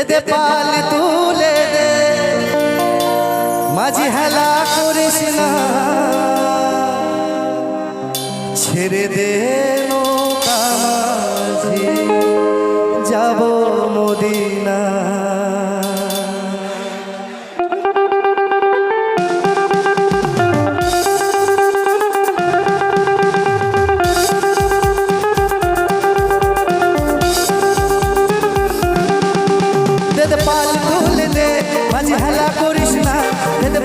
দে পাল তুলে দে মাঝি হেলা করিস না ছেড়ে দে নৌকা মাঝি যাব মদিনা পাল তুলে দে মাঝি হেলা করিস না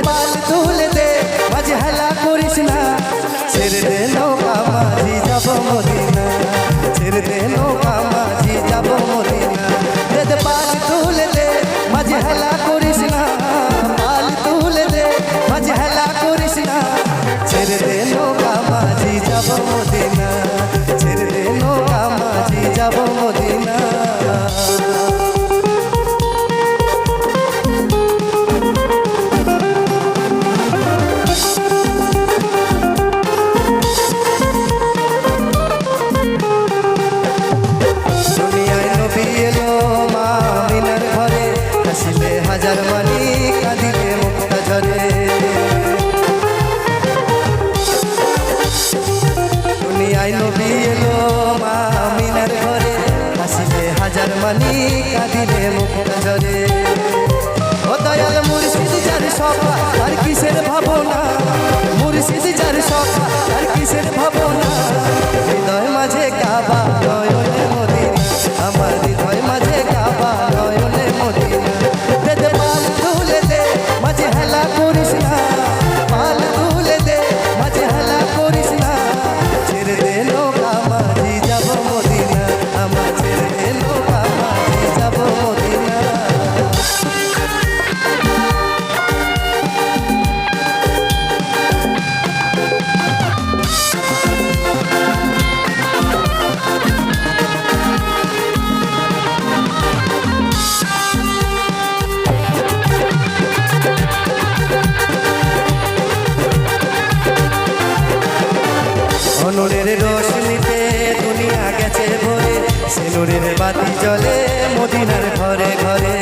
পাল তুলে দে মাঝি হেলা করিস না ছেড়ে দে নৌকা মাঝি যাব মদিনা ছেড়ে দে নৌকা মাঝি যাব মদিনা পাল তুলে দে মাঝি হেলা করিস না পাল তুলে দে মাঝি হেলা করিস না ছেড়ে দে নৌকা মাঝি যাব মদিনা ছেড়ে দে নৌকা মাঝি যাব মদিনা হাজার মানি কাঁদিলে মুক্তা ঝরে দুনিয়ায় নবী এলো মা আমিনার ঘরে হাসিলে হাজার মানি কাঁদিলে মুক্তা ঝরে ও দয়াল মুর্শিদ যার সভা আর কিসের ভাবনা মুর্শিদ যার সভা আর কিসের ভাবনা হৃদয় মাঝে কাবা নয়নে মদিনা আমার হৃদয় মাঝে কাবা নয়নে মদিনা পাল তুলে দে মাঝে হেলা করিস না পাল তুলে দে মাঝে হেলা করিস না ছেড়ে দে নৌকা মাঝি যাব মদিনা আমার ছেড়ে দে নৌকা মাঝি যাব মদিনা নূরের রোশনীতে দুনিয়া গেছে ভরে সে নূরের বাতি জ্বলে মদিনার ঘরে ঘরে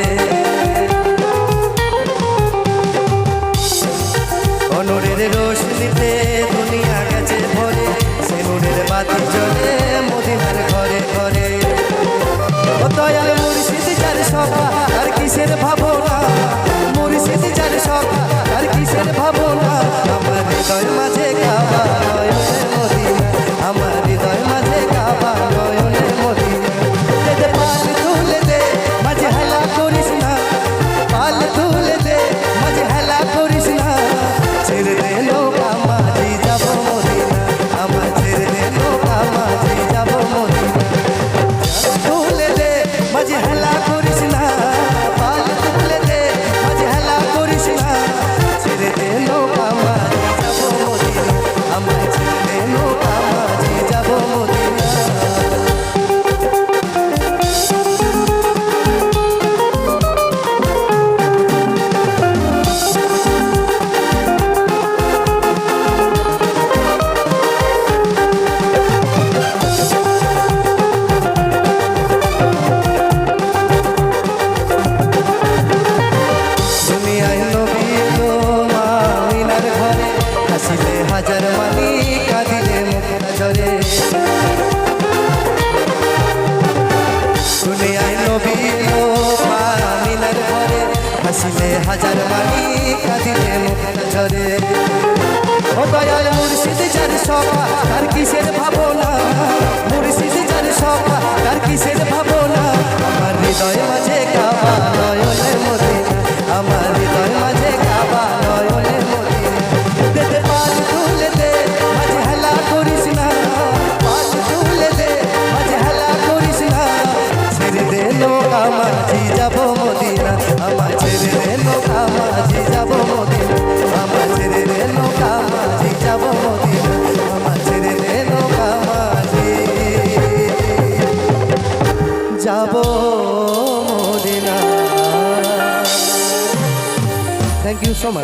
নূরের রোশনীতে দুনিয়া গেছে ভরে সে নূরের বাতি জ্বলে মদিনার ঘরে ঘরে ও দয়াল মুর্শিদ যার সভা আর কিসের ভাবনা মুর্শিদ যার সভা আর কিসের ভাবনা আমার হৃদয় মাঝে কাবা নয়নে মদিনা আমার হৃদয় মাঝে কাবা নয়নে মদিনা পাল তুলে দে মাঝে হেলা করিস না পাল তুলে দে মাঝে হেলা করিস না ছেড়ে দে নৌকা মাঝি যাব মদিনা আমার ছেড়ে দে নৌকা মাঝি যাব মদিনা তুলে দে মাঝে হেলা করিস না পাল তুলে দে মাঝে হেলা করিস না ছেড়ে দে নৌকা মাঝি যাব মদিনা আমার ছেড়ে দে নৌকা মাঝি যাব মদিনা হাজার মানি কাঁদিলে মুক্তা ঝরে দুনিয়ায় নবী এলো মা আমিনার ঘরে হাসিলে হাজার মানি কাঁদিলে মুক্তা ঝরে ও দয়াল মুর্শিদ যার সভা আর কিসের ভাবনা মুর্শিদ যার সভা আর কিসের ভাবনা আমার হৃদয় মাঝে